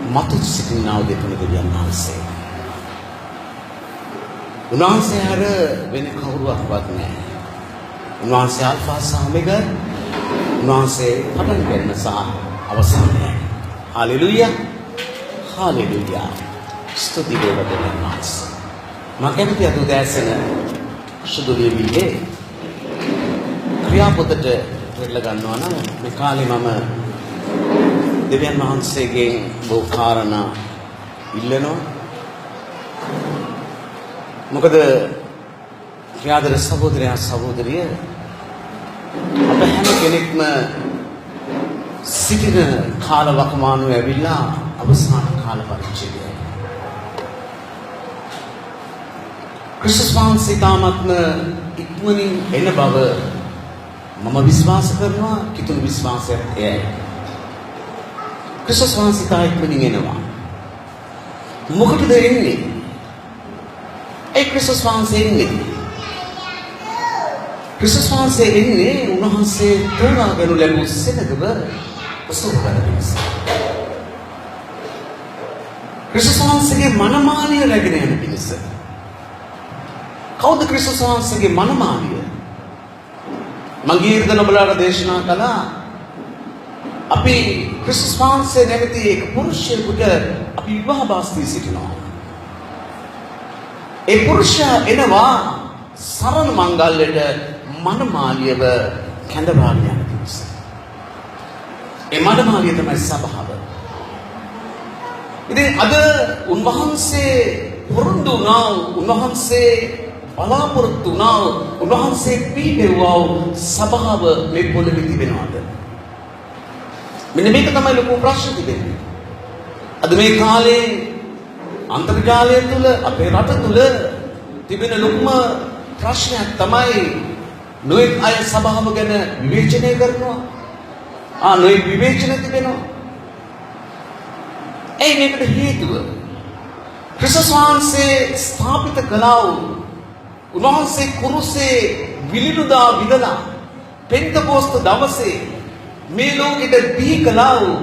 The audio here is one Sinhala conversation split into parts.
මතු සිටිනා වූ දෙතුන් දෙවියන් වහන්සේ. උන්වහන්සේ හැර වෙන කවුරුවක්වත් නැහැ. උන්වහන්සේ අල්ෆා සහ ඔමෙගා. උන්වහන්සේ පටන් ගන්න සහ අවසානය. හාලෙලූයා. හාලෙලූයා. ස්තුති වේවා දෙවියන් වහන්සේ. මම කැමති අද උදෑසන සුදු වේවිගේ ක්‍රියාපොතට පෙරලා ගන්නවා නම් මේ කාලේ මම දෙවියන් වහන්සේගෙන් බොහෝ කාරණා ඉල්ලනවා. මොකද ක්‍රියාදර සහෝදරයා සහෝදරිය අප හැම කෙනෙක්ම සිටින කාල වකමානුව ඇවිල්ලා අවසාන කාල පරිච්ඡේදයයි. ක්‍රිස්තුස් වහන්සේ තාමත්ම ඉක්මනින් එන බව මම විශ්වාස කරනවා. කිතුණු විශ්වාසයක් එයයි. ක්‍රිස්තුස් වහන්සේ තා ඉක්මනින් එනවා. මොකටද එන්නේ? ඒ ක්‍රිස්තුස් වහන්සේ එන්නේ. ක්‍රිස්තුස් වහන්සේ එන්නේ උන්වහන්සේ තෝරාගනු ලැබූ සෙනගව ප්‍රසූත කරන පිණිස. ක්‍රිස්තුස් වහන්සේගේ මනමාලිය රැගෙන යන පිණිස. කවුද ක්‍රිස්තුස් වහන්සේගේ මනමාලිය? මගේ ඉර්ධන බලලා දේශනා කළා. අපි ක්‍රිස්තුස් වහන්සේ නැමැති එක පුරුෂයෙකුට අපි විවාහ බාස්තිය සිටිනවා. ඒ පුරුෂයා එනවා සරණ මංගල්‍යයට මනමාලියව කැඳවාගෙන යන පිණිස. ඒ මනමාලිය තමයි සභාව. ඉතින් අද උන්වහන්සේ පොරොන්දු වුණා, උන්වහන්සේ බලාපොරොත්තු වුණා, උන්වහන්සේ පිළිපෙවුවා සභාව මේ පොළවේ තිබෙනවද? මෙන්න මේක තමයි ලොකු ප්‍රශ්න තිබෙන්නේ. අද මේ කාලේ අන්තර්ජාලය තුළ අපේ රට තුළ තිබෙන ලොකුම ප්‍රශ්නයක් තමයි නොයෙක් අය සභාව ගැන විවේචනය කරනවා. නොයෙක් විවේචන තිබෙනවා. ඒ මේකට හේතුව ක්‍රිස්තුස් වහන්සේ ස්ථාපිත කළා වූ උන්වහන්සේ කුරුසේ විලිනුදා විදලා පෙන්තකෝස්ත දවසේ මේ ලෝකෙට දී කළා වූ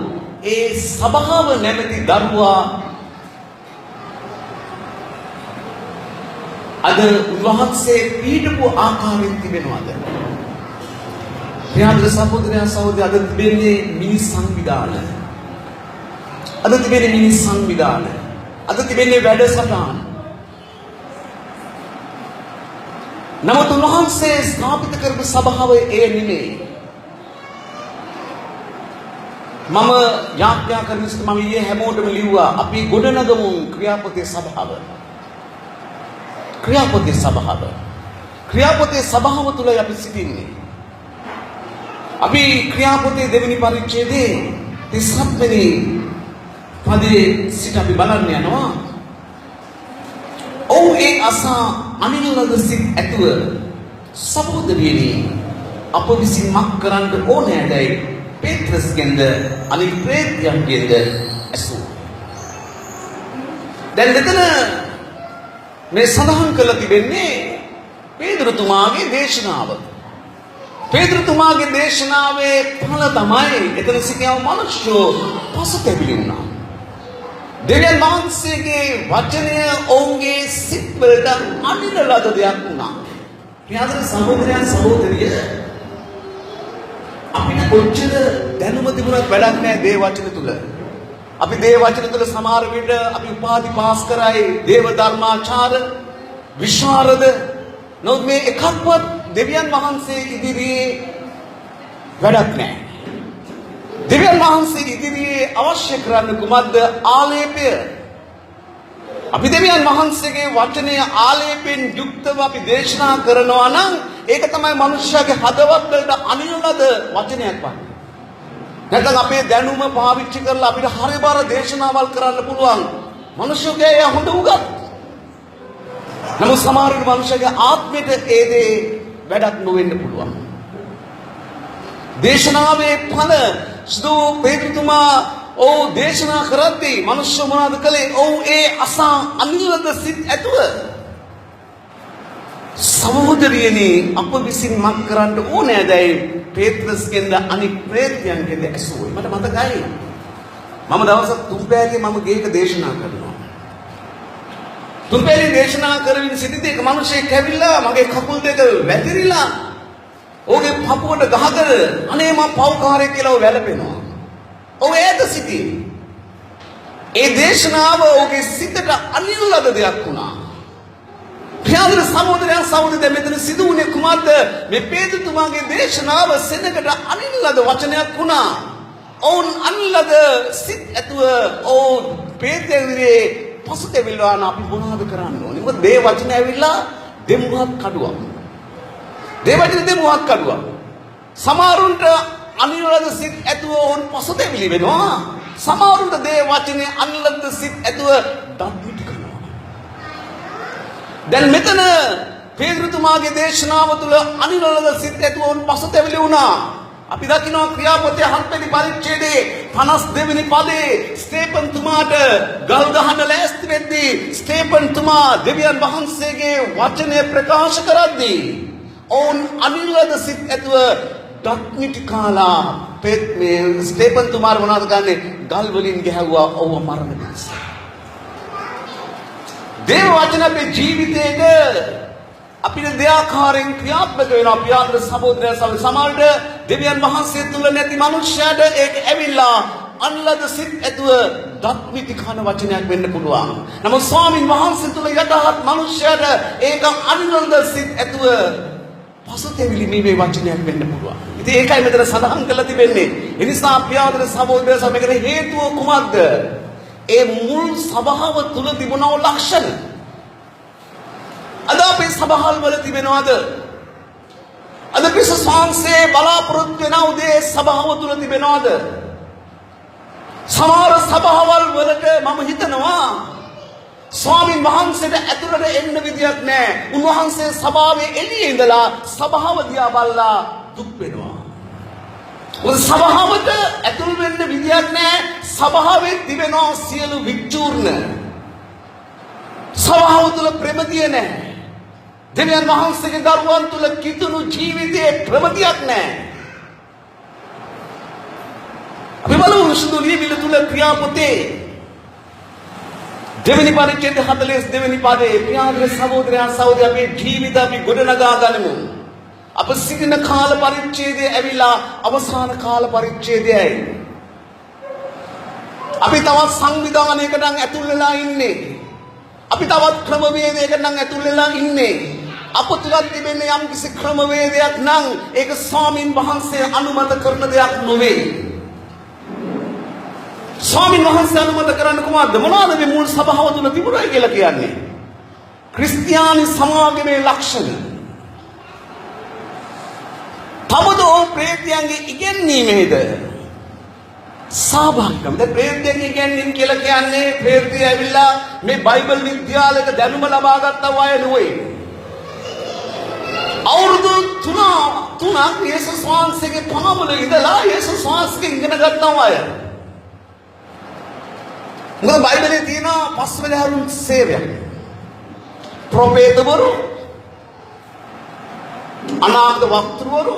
ඒ සභාව නැමැති දරුවා අද උන්වහන්සේ පීඩපු ආකාරයෙන් තිබෙනවද? ප්‍රියන්ත සහෝදරයන් සහෝදරිය අද තිබෙන්නේ මිනිස් සංවිධාන. අද තිබෙන්නේ මිනිස් සංවිධාන. අද තිබෙන්නේ වැඩසටහන්. නමුත් උන්වහන්සේ ස්ථාපිත කරපු සභාව ඒ නෙමෙයි. මම යාඥා කරන විට මම ඊයේ හැමෝටම ලිව්වා අපි ගොඩනගමු ක්‍රියාපොතේ සභාව. ක්‍රියාපොතේ සභාව. ක්‍රියාපොතේ සභාව තුලයි අපි සිටින්නේ. අපි ක්‍රියාපොතේ දෙවෙනි පරිච්ඡේදයේ 37 වෙනි පදයේ සිට අපි බලන්න යනවා. ඔව් ඒ අසා අනිලද සිත් ඇතුව සහෝදරියනි අප විසින් මක් කරන්න ඕනෑදයි පේත්‍රස්ගෙන්ද අනිත් ප්‍රේතයන්ගෙන්ද ඇසූ. දැන් මෙතන මේ සඳහන් කරලා තිබෙන්නේ පේතෘතුමාගේ දේශනාව. පේතෘතුමාගේ දේශනාවේ ඵල තමයි එතන සිටින මිනිස්සු පසුතැවිලි වුණා. දෙවියන් වහන්සේගේ වචනය ඔවුන්ගේ සිත්වලට අනින ලද දෙයක් වුණා. ප්‍රියතර සහෝදරයන් සහෝදරිය අපිට කොච්චර දැනුම තිබුණත් වැඩක් නැහැ දේ වචන තුල. අපි දේ වචන තුල සමහර විට අපි උපාධි පාස් කරයි, දේව ධර්මාචාර, විශාරද. නමුත් මේ එකක්වත් දෙවියන් වහන්සේ ඉදිරියේ වැඩක් නැහැ. දෙවියන් වහන්සේ ඉදිරියේ අවශ්‍ය කරන්නේ කුමක්ද? ආලේපය. අපි දෙවියන් වහන්සේගේ වචනය ආලේපෙන් යුක්තව අපි දේශනා කරනවා නම් ඒක තමයි මනුෂ්‍යයාගේ හදවත් වලට අනින ලද වචනයක් වන්නේ. නැත්නම් අපේ දැනුම පාවිච්චි කරලා අපිට හරිබර දේශනාවල් කරන්න පුළුවන්. මනුෂ්‍යගේ එය හොඳ උගත්. නමුත් සමහර මනුෂ්‍යගේ ආත්මයට ඒ දේ වැඩක් නොවෙන්න පුළුවන්. දේශනාවේ ඵල සුදු පේතුතුමා දේශනා කරද්දී මනුෂ්‍ය මොනවද කළේ? ඒ අසා අනිලද සිත් ඇතුව සහෝදරියනි අප විසින් මක් කරන්න ඕනෑදයි පේත්‍රස්ගෙන්ද අනික් ප්‍රේතයන්ගෙන්ද ඇසුවේ. මට මතකයි මම දවසක් තුම්පෑගේ මම ගේක දේශනා කරනවා. තුම්පෑගේ දේශනා කරමින් සිටිද්දී එක මිනිහෙක් ඇවිල්ලා මගේ කකුල් දෙක වැතිරිලා ඔහුගේ පපුවට ගහගෙන අනේ මම පව්කාරයෙක් කියලා වැළපෙනවා. ඔහු ඈත සිටියේ. ඒ දේශනාව ඔහුගේ සිතට අනිල් ලද දෙයක් වුණා. ප්‍රියවර සහෝදරයන් සහෝදරියන් මෙතන සිදු වුණේ කුමක්ද? මේ පේතුතුමාගේ දේශනාව සෙනඟට අනිල් ලද වචනයක් වුණා. ඔවුන් අනිල් ලද සිත් ඇතුව ඔවුන් පේතෙවිලේ පසුතැවිල්ලා අපි මොනවද කරන්න ඕනේ? මොකද මේ වචන ඇවිල්ලා දෙමුහක් කඩුවක්. දේවචන දෙමුහක් කඩුවක්. සමහරුන්ට අනිල් ලද සිත් ඇතුව ඔවුන් පසුතැවිලි වෙනවා. සමහරුන්ට දේ වචනේ අනිල් ලද සිත් ඇතුව දත්මිටි කරනවා. දැන් මෙතන පේතෘතුමාගේ දේශනාව තුළ අනිල් ලද සිත් ඇතුව ඔවුන් පසුතැවිලි වුණා. අපි දකිනවා ක්‍රියාපොතේ 7 වෙනි පරිච්ඡේදයේ 52 වෙනි පදේ ස්තේපන් තුමාට ගල් ගහන්න ලෑස්ති වෙද්දී ස්තේපන් තුමා දෙවියන් වහන්සේගේ වචනය ප්‍රකාශ කරද්දී ඔවුන් අනිල් ලද සිත් ඇතුව දක්මිටි කාලා මේ ස්තේපන් තුමාට මොනවද ගන්නෙ? ගල් වලින් ගැහුවා ඔව්ව මරණ පිණිස. දේව වචන අපේ ජීවිතයේ අපිට දෙආකාරයෙන් ක්‍රියාත්මක වෙනවා. පියාදර සහෝදරයන් සමහරට දෙවියන් වහන්සේ තුල නැති මනුෂ්‍යයාට ඒක ඇවිල්ලා අන්ලද සිත් ඇතුව දත්මිටි කන වචනයක් වෙන්න පුළුවන්. නමුත් ස්වාමින් වහන්සේ තුල යටහත් මනුෂ්‍යයාට ඒක අන්ලද සිත් ඇතුව පසුතැවිලි මේ වචනයක් වෙන්න පුළුවන්. ඉතින් ඒකයි මෙතන සඳහන් කරලා තිබෙන්නේ. ඒ නිසා පියාදර සහෝදරයන් මේකට හේතුව කුමක්ද? ඒ මුල් සභාව තුල තිබුණව ලක්ෂණ අද අපේ සභාවල් වල තිබෙනවද? අද ක්‍රිස්තුස් වහන්සේ බලාපොරොත්තු වෙන උදේ සභාව තුල තිබෙනවද? සමහර සභාවල් වලට මම හිතනවා ස්වාමින් වහන්සේට ඇතුළට එන්න විදියක් නැහැ. උන්වහන්සේ සභාවේ එළියේ ඉඳලා සභාව දිහා බලලා දුක් වෙනවා. මොකද සභාවට ඇතුල් වෙන්න විදියක් නැහැ. සභාවේ තිබෙන සියලු විචූර්ණ. සභාව තුල ප්‍රේමතිය නැහැ. දෙවියන් වහන්සේගේ දරුවන් තුල කිතුණු ජීවිතයේ ප්‍රමතියක් නැහැ. අපි බලමු විසුදු ලියවිල තුල ක්‍රියාපොතේ දෙවෙනි පරිච්ඡේදයේ 42 වෙනි පදයේ පියාදර සහෝදරයන් සහෝදරියන් අපේ ජීවිත අපි ගොඩනගා ගනිමු. අප සිටින කාල පරිච්ඡේදය ඇවිලා අවසාන කාල පරිච්ඡේදයයි. අපි තවත් සංවිධානයකට නම් ඇතුල් වෙලා ඉන්නේ. අපි තවත් ක්‍රමවේදයකට නම් ඇතුල් වෙලා ඉන්නේ. අප තුල තිබෙන යම් කිසි ක්‍රමවේදයක් නම් ඒක ස්වාමින් වහන්සේ අනුමත කරන දෙයක් නොවේ. ස්වාමින් වහන්සේ අනුමත කරන්නේ කොහොමද? මොනවාද මේ මුල් සභාව තුල තිබුණයි කියලා කියන්නේ? ක්‍රිස්තියානි සමාගමේ ලක්ෂණ. තවද ප්‍රේතයන්ගේ ඉගැන්වීමේද සහභාගීකම. දැන් ප්‍රේතයන්ගේ ඉගැන්වීම කියලා කියන්නේ ප්‍රේතය ඇවිල්ලා මේ බයිබල් විද්‍යාලයක දැනුම ලබා ගත්තා අය නෙවෙයි. අවුරුදු 3ක් යේසුස් වහන්සේගේ පාමුල ඉඳලා යේසුස් වහන්සේගෙන් ඉගෙන ගත්තා අය. මොකද බයිබලයේ තියෙන පස්වෙනිහරුන් සේවයක්. ප්‍රොෆේතවරු, අනාගත වක්තෘවරු,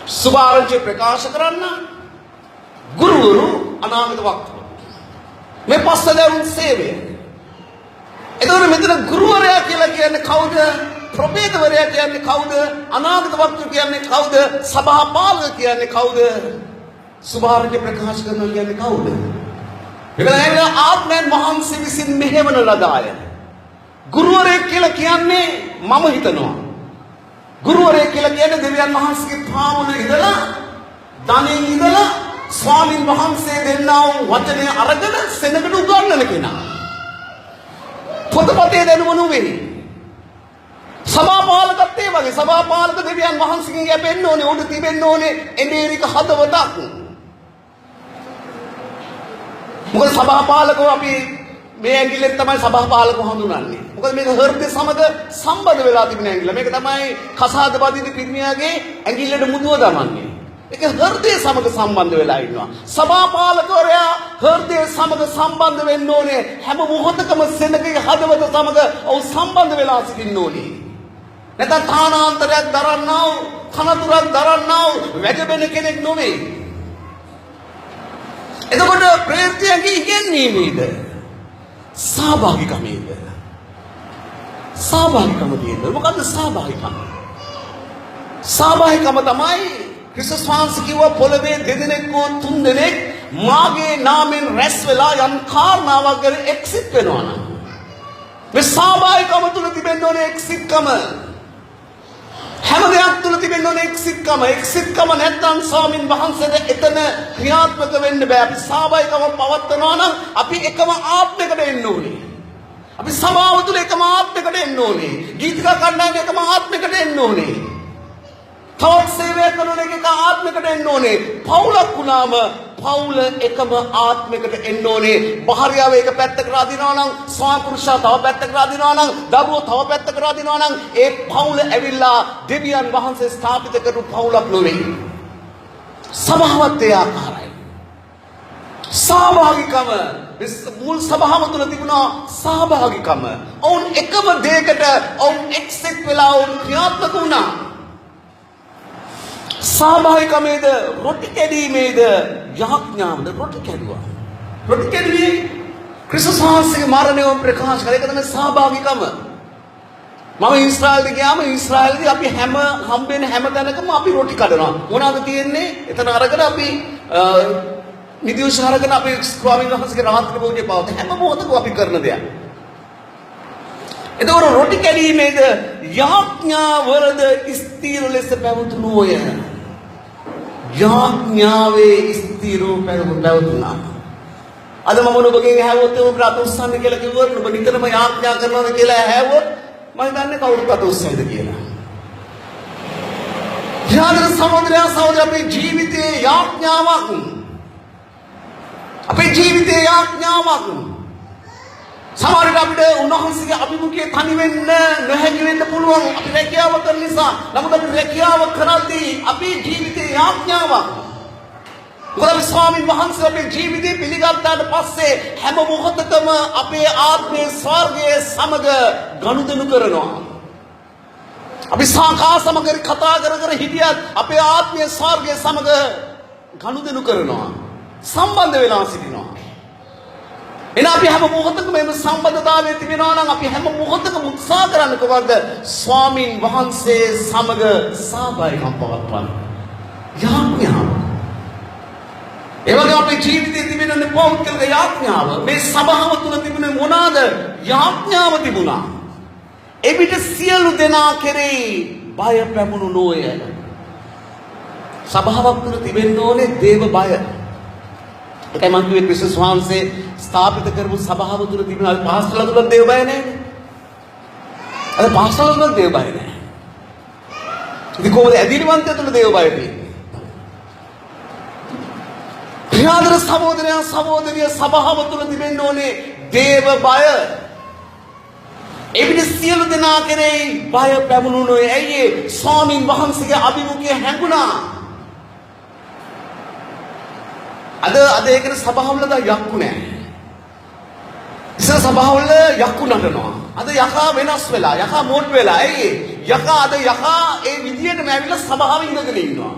සුභාරංචි ප්‍රකාශ කරන්න, ගුරුවරු, අනාගත වක්තෘවරු. මේ පස්වෙනිහරුන් සේවය. එතකොට මෙතන ගුරුවරයා කියලා කියන්නේ කවුද? ප්‍රොෆේතවරයා කියන්නේ කවුද? අනාගත වක්තෘ කියන්නේ කවුද? සභාපාලක කියන්නේ කවුද? සුභාරංචි ප්‍රකාශ කරනවා කියන්නේ කවුද? ඒකලයි ආත්මයන් වහන්සේ විසින් මෙහෙවන ලද අය. ගුරුවරයෙක් කියලා කියන්නේ මම හිතනවා. ගුරුවරයෙක් කියලා කියන්නේ දෙවියන් වහන්සේගේ පාමුල ඉඳලා ධනෙන් ඉඳලා ස්වාමින් වහන්සේ දෙන්නා වූ වචනය අරගෙන සෙනඟට උගන්වන කෙනා. පොතපතේ දැනුම නෙවෙයි. සභාපාලකත් ඒ වගේ. සභාපාලක දෙවියන් වහන්සේගෙන් යැපෙන්න ඕනේ. උඩ තිබෙන්න ඕනේ එමෙරික හදවතක්. මොකද සභාපාලකව අපි මේ ඇඟිල්ලෙන් තමයි සභාපාලකව හඳුනන්නේ. මොකද මේක හෘදය සමග සම්බන්ධ වෙලා තිබෙන ඇඟිල්ල. මේක තමයි කසාද බදින පිරිමියාගේ ඇඟිල්ලට මුදුව දමන්නේ. ඒක හෘදය සමග සම්බන්ධ වෙලා ඉන්නවා. සභාපාලකවරයා හෘදය සමග සම්බන්ධ වෙන්න ඕනේ. හැම මොහොතකම සෙනගගේ හදවත සමග ඔව් සම්බන්ධ වෙලා සිටින්න ඕනේ. නැත්නම් තානාන්තරයක් දරන්නා වූ, කනතුරක් දරන්නා වූ වැජබෙන කෙනෙක් නොවේ. එතකොට ප්‍රේතයන්ගේ ඉගෙනීමේද සහභාගීකමේද සහභාගීකම තියෙනවා. මොකද්ද සහභාගීකම? සහභාගීකම තමයි ක්‍රිස්තුස් වහන්සේ කිව්වා පොළවේ දෙදෙනෙක් හෝ තුන්දෙනෙක් මාගේ නාමයෙන් රැස් වෙලා යම් කාරණාවක් ගැන එක්සිට් වෙනවා නම් මේ සහභාගීකම තුල තිබෙන්න ඕනේ එක්සිට්කම. හැම දෙයක් තුල තිබෙන්න ඕනේ එක්සිට්කම. එක්සිට්කම නැත්නම් ස්වාමින් වහන්සේට එතන ක්‍රියාත්මක වෙන්න බෑ. අපි සහභාගීකම පවත්වනවා නම් අපි එකම ආත්මයකට එන්න ඕනේ. අපි සමාව තුල එකම ආත්මයකට එන්න ඕනේ. ගීතික කණ්ඩායම එකම ආත්මයකට එන්න ඕනේ. තවත් සේවය කරන එක ආත්මයකට එන්න ඕනේ. පවුලක් වුණාම පවුල එකම ආත්මයකට එන්න ඕනේ. භාර්යාව එක පැත්තකට අදිනවා නම් ස්වාමි පුරුෂයා තව පැත්තකට අදිනවා නම් දරුවෝ තව පැත්තකට අදිනවා නම් ඒ පවුල ඇවිල්ලා දෙවියන් වහන්සේ ස්ථාපිත කරපු පවුලක් නෙවෙයි. සභාවත් ඒ ආකාරයි. සහභාගීකම මුල් සභාව තුළ තිබුණා සහභාගීකම. ඔවුන් එකම දෙයකට ඔවුන් එක්සෙට් වෙලා ඔවුන් ක්‍රියාත්මක වුණා. සහභාගීකමේද රොටි කැඩීමේද යාඥාවද රොටි කැඩුවා. රොටි කැඩුවේ ක්‍රිස්තුස් වහන්සේගේ මරණය ප්‍රකාශ කළ එක තමයි සහභාගීකම. මම ඊශ්‍රායලට ගියාම ඊශ්‍රායලදී අපි හම්බෙන හැම තැනකම අපි රොටි කඩනවා. මොනවද තියෙන්නේ? එතන අරගෙන අපි නිදිවස අරගෙන අපි ස්වාමීන් වහන්සේගේ රාත්‍රී භෝජනය පවත්වන හැම මොහොතකම අපි කරන දෙයක්. එතකොට රොටි කැඩීමේද යාඥාවලද ස්ථීර ලෙස පැවතුණෝය. යාඥාවේ ස්ථීරව පැවතුණා. අද මම ඔබගෙන් ඇහුවොත් ඔබ රට උස්සන්න කියලා කිව්වොත් ඔබ නිතරම යාඥා කරනවාද කියලා ඇහුවොත් මම දන්නේ කවුරුත් රට උස්සයිද කියලා. යාදර සහෝදරයා අපේ ජීවිතයේ යාඥාවක්. අපේ ජීවිතයේ යාඥාවක්. සමහර විට අපිට උන්වහන්සේගේ අභිමුඛයේ තනි වෙන්න නොහැකි වෙන්න පුළුවන්. අපි රැකියාව කරන නිසා. නමුත් අපි රැකියාව කරද්දී අපේ ජීවිතයේ යාඥාවක්. මොකද අපි ස්වාමීන් වහන්සේ අපේ ජීවිතේ පිළිගත්තාට පස්සේ හැම මොහොතකම අපේ ආත්මයේ ස්වර්ගයේ සමග ගනුදෙනු කරනවා. අපි සාකා සමග කතා කර හිටියත් අපේ ආත්මයේ ස්වර්ගයේ සමග ගනුදෙනු කරනවා. සම්බන්ධ වෙලා සිටිනවා. එන අපි හැම මොහොතකම මේ සම්බන්ධතාවයේ තිබෙනවා නම් අපි හැම මොහොතකම උත්සාහ කරන්න කොහොමද ස්වාමින් වහන්සේ සමග සහභාගීකම් පවත්වන්න. යාඥාව. ඒ වගේ අපේ ජීවිතයේ තිබෙන පෞද්ගලික යාඥාව මේ සභාව තුළ තිබුණේ මොනවාද? යාඥාව තිබුණා. එවිට සියලු දෙනා කෙරෙහි බය පැමුණු නොය. සභාවක් තුළ තිබෙන්න ඕනේ දේව බය. ඒකයි මම කිව්වේ ක්‍රිස්තුස් වහන්සේ ස්ථාපිත කරපු සභාව තුළ තිබෙන අද පාස්ටර්ලා තුළ දේව බය නැහැ. අද පාස්ටර්ලා තුළ දේව බය නැහැ. ඉතින් කොහොමද ඇදිරිවන්තය තුළ දේව බය තියෙන්නේ? ප්‍රියාදර සහෝදරයන් සහෝදරිය සභාව තුළ තිබෙන්න ඕනේ දේව බය. එවිට සියලු දෙනා කෙරෙහි බය පැමුණුනේ. ඇයි ඒ? ස්වාමින් වහන්සේගේ අභිමුඛය හැඟුණා. අද ඒකේ සභාවල දා යක්කු නැහැ. ඉතින් සභාවල යක්කු නටනවා. අද යකා වෙනස් වෙලා යකා මෝඩ් වෙලා. ඇයි යකා අද යකා ඒ විදියටම ඇවිල්ලා සභාවේ ඉඳගෙන ඉන්නවා.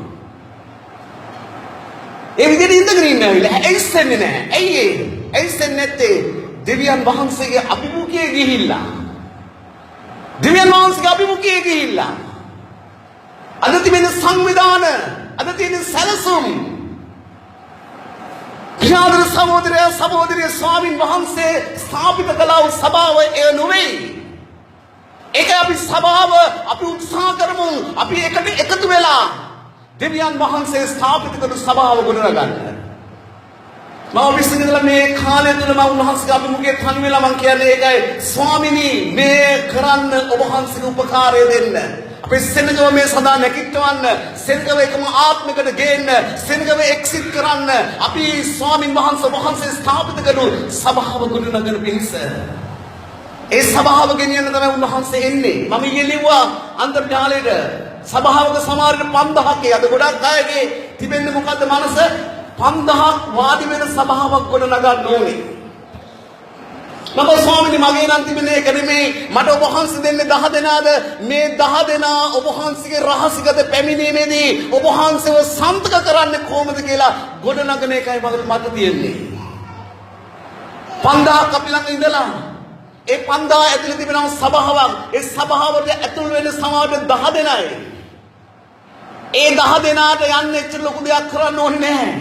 ඒ විදියට ඉඳගෙන ඉන්න ඇවිල්ලා ඇයිස්සෙන්නේ නැහැ. ඇයි ඒ? ඇයිස්සෙන්නේ නැත්තේ? දෙවියන් වහන්සේගේ අභිමුඛයේ ගිහිල්ලා. දෙවියන් වහන්සේගේ අභිමුඛයේ ගිහිල්ලා. අද තිබෙන සංවිධාන, අද තියෙන සැලසුම්. ප්‍රියාදර සහෝදරයා සහෝදරිය ස්වාමින් වහන්සේ ස්ථාපිත කළා වූ සභාව එය නොවේ. ඒක අපි සභාව අපි උත්සාහ කරමු. අපි එකට එකතු වෙලා දෙවියන් වහන්සේ ස්ථාපිත කරපු සභාව ගොඩනගන්න. මම විශ්ින්දලා මේ කාලය තුල මම උන්වහන්සේගේ අභිමුඛයේ තනි වෙලා මම කියන්නේ ඒකයි. ස්වාමිනී මේ කරන්න ඔබ වහන්සේගේ උපකාරය දෙන්න. අපේ සෙනගව මේ සදා නැකිටවන්න, සෙනගව එකම ආත්මයකට ගේන්න, සෙනගව එක්සිට් කරන්න අපි ස්වාමින් වහන්සේ ස්ථාපිත කරපු සභාව ගොඩනගන පිණිස. ඒ සභාව ගෙනියන්න තමයි උන්වහන්සේ එන්නේ. මම ඊයේලිව්වා අන්තර්ජාලයට සභාවක සමහරට 5000ක් අද ගොඩක් අයගේ තිබෙන්නේ මොකද්ද මනස? 5000ක් වාඩි වෙන සභාවක් ගොඩනගන්න ඕනේ. මම ස්වාමීනි මගේ නම් තිබෙන එක නෙමෙයි මට ඔබ වහන්සේ දෙන්නේ 10 දෙනාද මේ 10 දෙනා ඔබ වහන්සේගේ රහසිගත පැමිණීමේදී ඔබ වහන්සේව සම්පත කරන්නේ කොහොමද කියලා ගොඩනගන එකයි මට තියෙන්නේ 5000ක් අපි ළඟ ඉඳලා ඒ 5000 ඇතුළේ තිබෙනවා සභාවක් ඒ සභාවට ඇතුල් වෙන සමාජය 10 දෙනයි ඒ 10 දෙනාට යන්න එච්චර ලොකු දෙයක් කරන්න ඕනේ නැහැ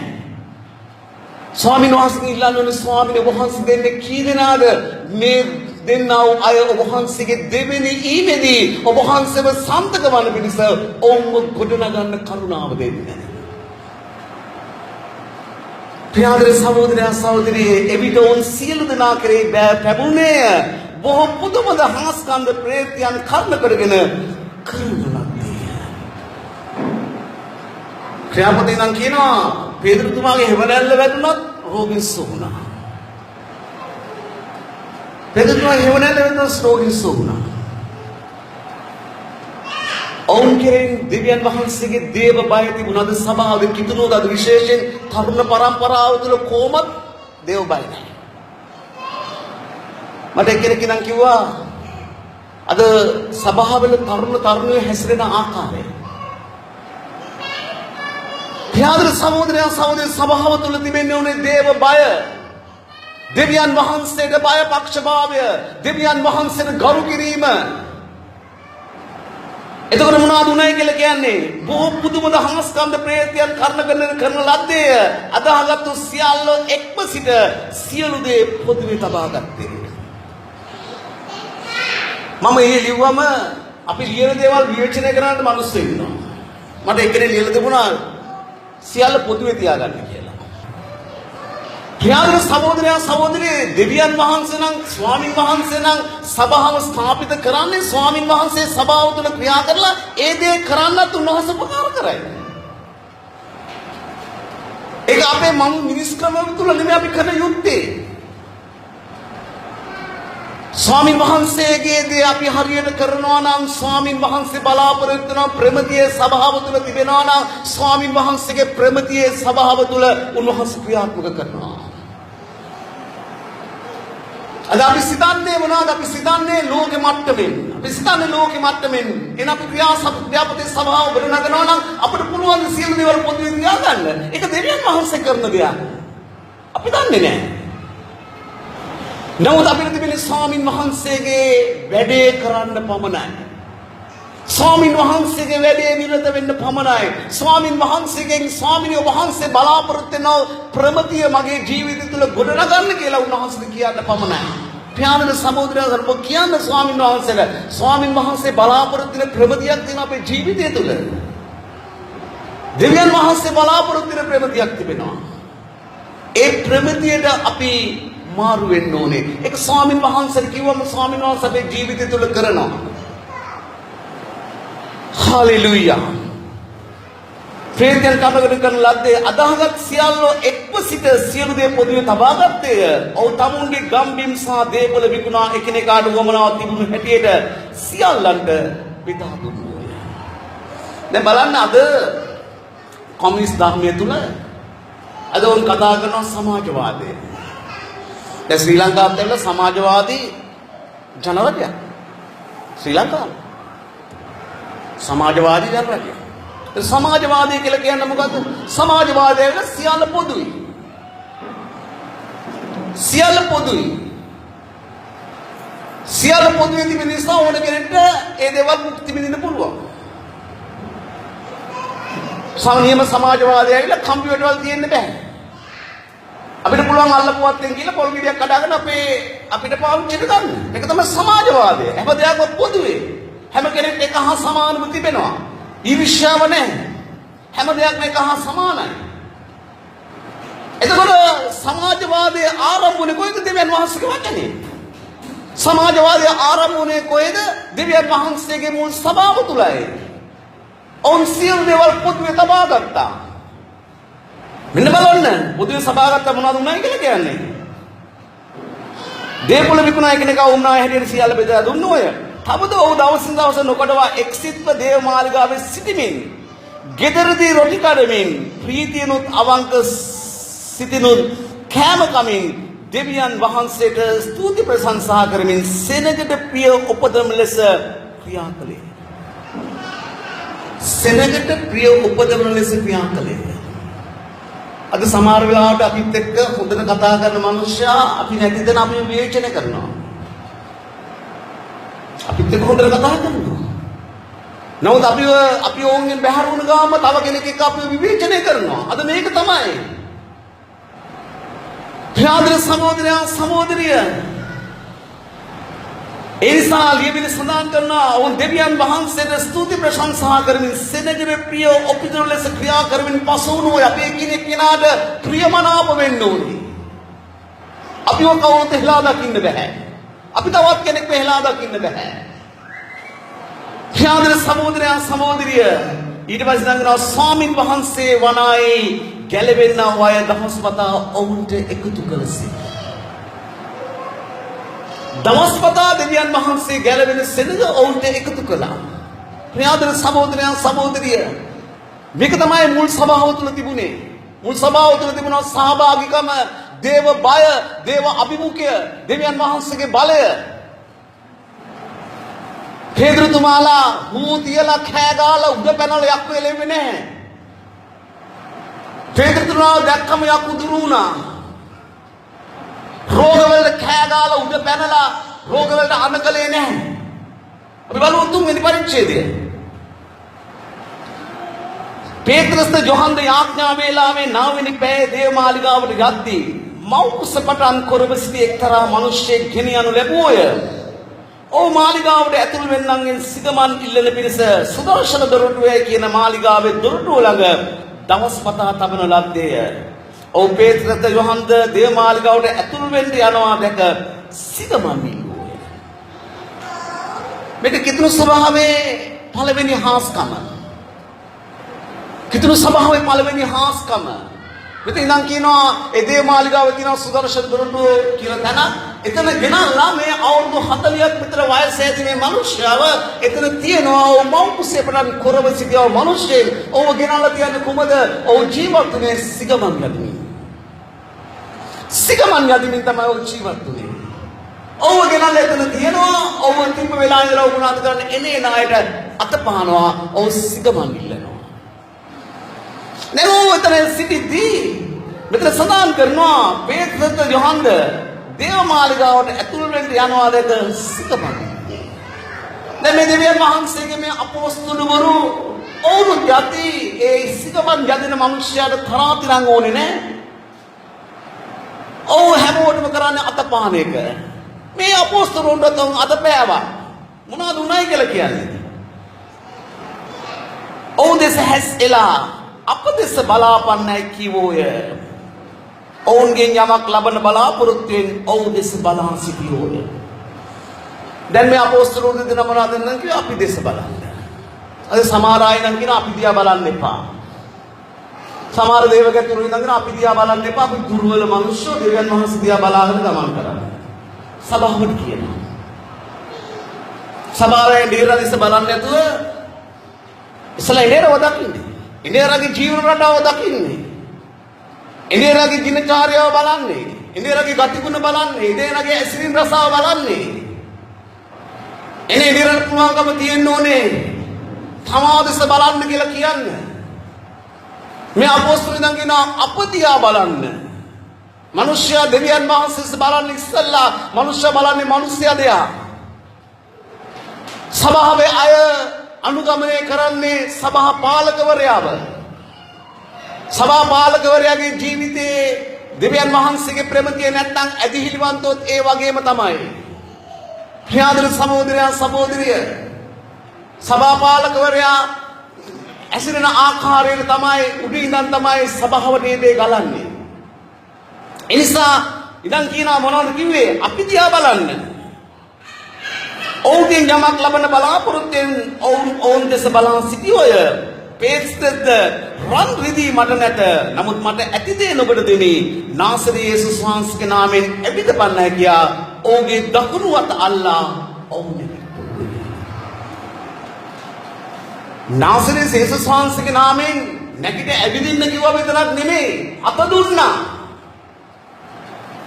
ස්වාමීන් වහන්සේ ඉල්ලන්නේ ඕනේ ස්වාමීන් වහන්සේ දෙන්නේ කී දෙනාද මේ දෙන්නා වූ අය ඔබ වහන්සේගේ දෙවෙනි ඊමේදී ඔබ වහන්සේව සම්පත වන පිණිස ඔවුන්ව ගොඩනගන්න කරුණාව දෙන්න प्रिय सहोदर सहोदरी एविट उन सियल दिना करे प्रभुने बहुत पुदुमद हास्कांद प्रेत्यान कर्म करගෙන කරන ලද්දේ ක්‍රියාපති නම් කියනවා පේතෘතුමාගේ හැවණැල්ල වැදුනත් රෝගී සුවුණා පේතෘතුමාගේ හැවණැල්ල වැදුනත් රෝගී සුවුණා ඔවුන් කෙරෙන් දෙවියන් වහන්සේගේ දේව බය තිබුණාද සභාවේ කිතුනෝද විශේෂයෙන් තරුණ පරම්පරාව තුළ කොහොමද දේව බය නැහැ මට එක්කෙනෙක් නම් කිව්වා අද සභාවල තරුණයෝ හැසිරෙන ආකාරය යාදර සහෝදරයන් සහෝදරි සභාව තුළ තිබෙන්නේ උනේ දේව බය දෙවියන් වහන්සේට බය පක්ෂභාවය දෙවියන් වහන්සේට ගරු කිරීම එතකොට මොනවද උනායි කියලා කියන්නේ බොහෝ පුදුම දහස්කන්ධ ප්‍රේතයන් කරන ලද්දේ අදාහගත්තු සියල්ල එක්ම සිට සියලු දේ පොදුවේ තබා ගත්තේ මම මේ ලිව්වම අපි ලියන දේවල් විවේචනය කරන්න මිනිස්සු ඉන්නවා මට එක්කෙනෙක් ලියලා තිබුණා සියල්ල පොදුවේ තියාගන්න කියලා යාදර සහෝදරයා සහෝදරිය දෙවියන් වහන්සේ නම් ස්වාමින් වහන්සේ නම් සභාව ස්ථාපිත කරන්නේ ස්වාමින් වහන්සේ සභාව තුළ ක්‍රියා කරලා ඒ දේ කරන්නත් උන්වහන්සේ උපකාර කරයි. ඒක අපේ මිනිස්කම තුළ නෙමෙයි අපි කරන යුත්තේ. ස්වාමින් වහන්සේගේ දේ අපි හරියට කරනවා නම් ස්වාමින් වහන්සේ බලාපොරොත්තු වෙන ප්‍රමතිය සභාව තුළ තිබෙනවා නම් ස්වාමින් වහන්සේගේ ප්‍රමතිය සභාව තුළ උන්වහන්සේ ක්‍රියාත්මක කරනවා. අද අපි සිතන්නේ මොනවද අපි සිතන්නේ ලෝකෙ මට්ටමින් අපි සිතන්නේ ලෝකෙ මට්ටමින් එන අපි ක්‍රියාපති සභාව ගොඩනගනවා නම් අපිට පුළුවන් සියලු දේවල් පොදුවේ තියාගන්න ඒක දෙවියන් වහන්සේ කරන දෙයක් අපි දන්නේ නැහැ නමුත් අපිට තිබෙන ස්වාමින් වහන්සේගේ වැඩේ කරන්න පමණයි ස්වාමින් වහන්සේගේ වැඩේ නිරත වෙන්න පමණයි ස්වාමින් වහන්සේගෙන් ස්වාමිනිය වහන්සේ බලාපොරොත්තු වෙන ප්‍රමතිය මගේ ජීවිතය තුළ ගොඩනගන්න කියලා උන්වහන්සේ කියන්න පමණයි ප්‍රියමන සහෝදරයන් ඔබ කියන්නේ ස්වාමින් වහන්සේ බලාපොරොත්තු වෙන ප්‍රමතියක් තියෙන අපේ ජීවිතය තුළ දෙවියන් වහන්සේ බලාපොරොත්තු වෙන ප්‍රමතියක් තිබෙනවා ඒ ප්‍රමතියට අපි මාරු වෙන්න ඕනේ ඒක ස්වාමින් වහන්සේට කිව්වම ස්වාමින් වහන්සේ අපේ ජීවිතය තුළ කරනවා Hallelujah. ප්‍රේතයන් කමකට කරන ලද්දේ අදාහගත් සියල්ල එක්ව සිට සියලු දේ පොදුවේ තබා ගත්තේ. ඔව් තමුන්ගේ ගම්බිම් සහ දේපල විකුණා එකිනෙකාට වමනාවක් තිබුණු හැටියට සියල්ලන්ට බෙදා දුන්නා. දැන් බලන්න අද කොමියුනිස්ට් ධර්මයේ තුල අද උන් කතා කරන සමාජවාදය. දැන් ශ්‍රී ලංකාවට ඇවිල්ලා සමාජවාදී ජනරජයක්. ශ්‍රී ලංකාව සමාජවාදී ජනරජය. සමාජවාදී කියලා කියන්නේ මොකද්ද? සමාජවාදය කියන්නේ සියල්ල පොදුයි. සියල්ල පොදුයි. සියල්ල පොදුයි තිබෙන නිසා ඕන කෙනෙක්ට ඒ දේවල් මුක්ති විඳින්න පුළුවන්. සාමාන්‍යම සමාජවාදය ඇවිල්ලා කම්පියුටර් වල තියෙන්න බෑ. අපිට පුළුවන් අල්ලපුවත්ෙන් කියලා පොල් ගෙඩියක් කඩාගෙන අපිට පාවිච්චි කරන්න. ඒක තමයි සමාජවාදය. හැම දෙයක්ම පොදුවේ. හැම කෙනෙක් එක හා සමානව තිබෙනවා. ඊර්ෂ්‍යාව නැහැ. හැම දෙයක්ම එක හා සමානයි. එතකොට සමාජවාදයේ ආරම්භුනේ කොයිද දෙවියන් වහන්සේගේ වචනේ? සමාජවාදයේ ආරම්භුනේ කොයිද? දෙවියන් වහන්සේගේ මුල් සභාව තුලයි. ඔවුන් සියලු දේවල් පොදුවේ තබා ගත්තා. මෙන්න බලන්න පොදුවේ සභාව ගත්තා මොනවද උනායි කියලා කියන්නේ. දේපොළ විකුණා එකිනෙකා උන්නා හැටියට සියල්ල බෙදලා දුන්නු ඔය. තවද ඔහු දවසින් දවස නොකඩවා එක්සිත්ව දේව මාලිගාවේ සිටිමින් ගෙදරදී රොටි කඩමින් ප්‍රීතියනොත් අවංක සිටිනුත් කෑම කමින් දෙවියන් වහන්සේට ස්තුති ප්‍රශංසා කරමින් සෙනගට ප්‍රිය උපදම ලෙස ක්‍රියා කළේ. සෙනගට ප්‍රිය උපදම ලෙස ක්‍රියා කළේ. අද සමහර වෙලාවට අපිත් එක්ක හොඳට කතා කරන මිනිස්සයා අපි නැති දෙන අපි විවේචනය කරනවා. අපිත් එක්ක හොඳට කතා කරනවා. නමුත් අපි ඕන්ගෙන් බැහැර වුණ ගාම තව කෙනෙක් එක්ක අපි විවේචනය කරනවා. අද මේක තමයි. ප්‍රියාදර සහෝදරයා සහෝදරිය. ඒ නිසා ලියවිලි සඳහන් කරනවා ඔවුන් දෙවියන් වහන්සේට ස්තුති ප්‍රශංසා කරමින් සෙනගට ප්‍රිය උපදින ලෙස ක්‍රියා කරමින් පසුවුණු අපේ කෙනාට ප්‍රියමනාප වෙන්න ඕනේ. අපිව කවුරුත් එහෙලා දකින්න බෑ. අපි තවත් කෙනෙක් වෙහෙලා දකින්න බෑ. ප්‍රියාදර සහෝදරයා සහෝදරිය ඊට පස්සේ දන්නවා ස්වාමින් වහන්සේ වනායේ ගැලවෙන්න අය දහස්වතා ඔවුන්ට එකතු කළසේ. දවස්වතා දෙවියන් වහන්සේ ගැලවෙන සෙනග ඔවුන්ට එකතු කළා. ප්‍රියාදර සහෝදරයා සහෝදරිය මේක තමයි මුල් සභාව තුළ තිබුණේ. මුල් සභාව තුළ තිබුණා සහභාගීකම, දේව බය, දේව අභිමුඛය, දෙවියන් වහන්සේගේ බලය. පේදුරුතුමාලා හූ තියලා කෑ ගාලා උඩ පැනලා යක් වෙලෙන්නේ නැහැ. පේදුරුතුමා දැක්කම යක් උදුරු වුණා. රෝගවලට කෑ ගාලා උඩ පැනලා රෝගවලට අනකලේ නැහැ. අපි බලමු තුන්වෙනි පරිච්ඡේදය. පේත්‍රස්ත යොහන්ද යාඥා වේලාවේ 9 වෙනි පැයේ දේවමාලිගාවට යද්දී මව්කුස පටන් කොරව සිටි එක්තරා මිනිසෙක් ගෙන යනු ලැබුවෝය. ඔව් මාලිගාවට ඇතුළු වෙන්නන්ගෙන් සිගමන් ඉල්ලන පිරිස සුදර්ශන දොරටුවේ කියන මාලිගාවේ දොරටුව ළඟ දවස් පතා තබන ලද්දේය. ඔව් පේත්‍රස්ත යොහන්ද දේවමාලිගාවට ඇතුළු වෙන්න යනවා දැක සිගමන් ඉල්ලුවෝය. මේක කිතුණු ස්වභාවයේ පළවෙනි හාස්කම. කිතුණු ස්වභාවයේ පළවෙනි හාස්කම. මෙතන ඉඳන් කියනවා ඒ දේවමාලිගාවේ තියෙන සුදර්ශන දොරටුව කියන තැන එතන ගෙනල්ලා මේ අවුරුදු 40ක් විතර වයස ඇති මේ මිනිස්සයව එතන තියෙනවා ඔව් මව්කුසේ පටන් කොරව සිටියව මිනිස්සෙක් ඔව් ගෙනල්ලා තියන්නේ කොහමද? ඔව් ජීවත් වුනේ සිගමන් යදිමින්. සිගමන් යදිමින් තමයි ඔව් ජීවත් වුනේ. ඔව් ගෙනල්ලා එතන තියෙනවා ඔව් තිබ්බ වෙලා ඉඳලා උගුණාද කරන්න එනේ නායට අතපහනවා ඔව් සිගමන් ඉල්ලනවා. නෙමෝ එතන සිටිද්දී මෙතන සඳහන් කරනවා පේත්‍රස්ත යොහන්ද දේවමාලිගාවට ඇතුළු වෙන්න යනවා දැක සිගමන්. දැන් මේ දෙවියන් වහන්සේගේ මේ අපොස්තුලවරු ඔවුන් යති ඒ සිගමන් යදින මිනිස්යාට තරහතිරන් ඕනේ නැහැ. ඔව් හැමෝටම කරන්නේ අතපාන එක. මේ අපොස්තුලුන්ට අතපෑවා. මොනවද උනායි කියලා කියන්නේ? ඔවුන් දෙස හැස්ෙලා අප දෙස බලාපන්නයි කිවෝය. ඔවුන්ගෙන් යමක් ලබන බලාපොරොත්තුවෙන් ඔවුන් දෙස බලා සිටියෝය. දැන් මේ අපොස්තලවරු දෙන මොනවද නම් කිව්වා අපි දෙස බලන්න. අද සමහර අය නම් කියන අපි දිහා බලන්න එපා. සමහර දේවගතුරු ඉඳන් කියන අපි දිහා බලන්න එපා. අපි දුර්වල මිනිස්සු දෙවියන් වහන්සේ දිහා බලාගෙන ගමන් කරන්න. සබාවට කියනවා. සමහර අය දේවල් දෙස බලන්නේ නැතුව ඉස්සලා ඉනේරව දකින්නේ. ඉනේරගේ ජීවන රටාව දකින්නේ. ඉනේරගේ දිනචාර්යාව බලන්නේ. ඉනේරගේ ගතිගුණ බලන්නේ. ඉනේරගේ ඇසිරින් රසාව බලන්නේ. ඉනේරට පුළුවන්කම තියෙන්න ඕනේ තමාදස බලන්න කියලා කියන්නේ. මේ අපොස්තලයන් ඉඳන් කියන අපතියා බලන්න. මිනිස්සයා දෙවියන් වහන්සේ බලන්නේ ඉස්සල්ලා මිනිස්සයා බලන්නේ මිනිස්සයා දෙයා. සභාවේ අය අනුගමනය කරන්නේ සභා පාලකවරයාව. සභා පාලකවරයාගේ ජීවිතයේ දෙවියන් වහන්සේගේ ප්‍රේමතිය නැත්නම් ඇදිහිලිවන්තොත් ඒ වගේම තමයි. ප්‍රියාදර සහෝදරයා සහෝදරිය සභා පාලකවරයා ඇසිරෙන ආකාරයට තමයි උඩින් ඉඳන් තමයි සභාවට මේ දේ ගලන්නේ. ඒ නිසා ඉඳන් කියනවා මොනවද කිව්වේ? අපි දිහා බලන්න. ඔවුන්ගෙන් යමක් ලබන බලාපොරොත්තුෙන් ඔවුන් දෙස බලා සිටියෝය. පේත්‍රස්ත රන් රිදී මට නැත. නමුත් මට ඇති දේ නුඹට දෙමි. නාසරී යේසුස් වහන්සේගේ නාමයෙන් ඇවිද පන්නයි කියා ඔවුන්ගේ දකුණු අත අල්ලා ඔවුන් නාසරී යේසුස් වහන්සේගේ නාමයෙන් නැගිට ඇවිදින්න කිව්වා විතරක් නෙමෙයි අත දුන්නා.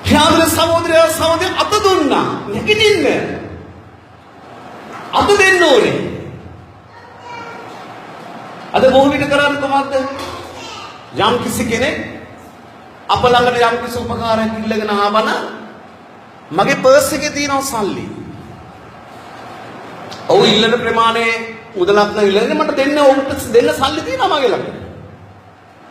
ප්‍රියාදර සහෝදරයා සහෝදරිය අත දුන්නා. නැගිටින්න. අත දෙන්න ඕනේ. අද බොහෝ විට කරන්නේ කොහොමද? යම් කිසි කෙනෙක් අප ළඟට යම් කිසි උපකාරයක් ඉල්ලගෙන ආවන මගේ පර්ස් එකේ තියෙනවා සල්ලි. ඔව් ඉල්ලන ප්‍රමාණය මුදලක් නම් ඉල්ලන්නේ මට දෙන්න ඔවුන්ට දෙන්න සල්ලි තියෙනවා මගේ ළඟ.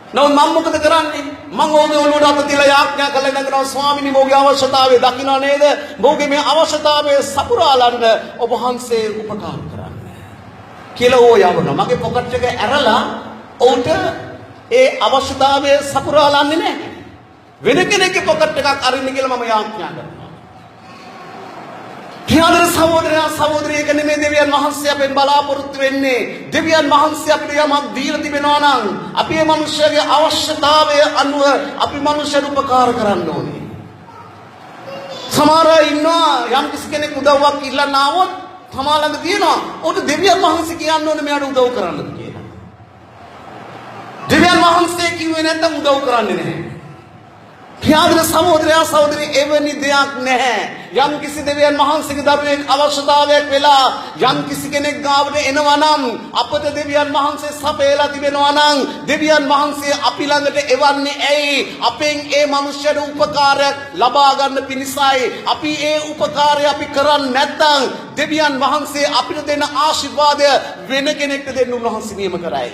නමුත් මම මොකද කරන්නේ? මම ඕගේ ඔළුවට අත තියලා යාඥා කළා නේද ස්වාමිනී මොගේ අවශ්‍යතාවය දකින්න නේද? මොගේ මේ අවශ්‍යතාවය සපුරාලන්න ඔබ වහන්සේ උපකාර කරන්න. කියලා ඕ යවනවා. මගේ පොකට් එක ඇරලා ඔවුන්ට ඒ අවශ්‍යතාවය සපුරාලන්නේ නැහැ. වෙන කෙනෙක්ගේ පොකට් එකක් අරින්න කියලා මම යාඥා කරනවා. ප්‍රියදර සහෝදරයා සහෝදරිය කෙනෙක් මේ දෙවියන් වහන්සේ අපෙන් බලාපොරොත්තු වෙන්නේ දෙවියන් වහන්සේ අපිට යමක් දීලා තිබෙනවා නම් අපි මේ මිනිස්යාගේ අවශ්‍යතාවය අනුව අපි මිනිස්යාට උපකාර කරන්න ඕනේ. සමහර අය ඉන්නවා යම් කිසි කෙනෙක් උදව්වක් ඉල්ලන්න ආවොත් තමා ළඟ තියෙනවා උට දෙවියන් වහන්සේ කියන්න ඕනේ මෙයාට උදව් කරන්න කියලා. දෙවියන් වහන්සේ කිව්වේ නැත්නම් උදව් කරන්නේ නැහැ. ප්‍රියදර සහෝදරයා සහෝදරිය එවැනි දෙයක් නැහැ. යම් කිසි දෙවියන් වහන්සේගේ දරුවෙක් අවශ්‍යතාවයක් වෙලා යම් කිසි කෙනෙක් ගාවට එනවා නම් අපට දෙවියන් වහන්සේ සපයලා තිබෙනවා නම් දෙවියන් වහන්සේ අපි ළඟට එවන්නේ ඇයි? අපෙන් ඒ මනුෂ්‍යයට උපකාරයක් ලබා ගන්න පිණිසයි. අපි ඒ උපකාරය අපි කරන්නේ නැත්නම් දෙවියන් වහන්සේ අපිට දෙන ආශිර්වාදය වෙන කෙනෙක්ට දෙන්න උන්වහන්සේ නියම කරයි.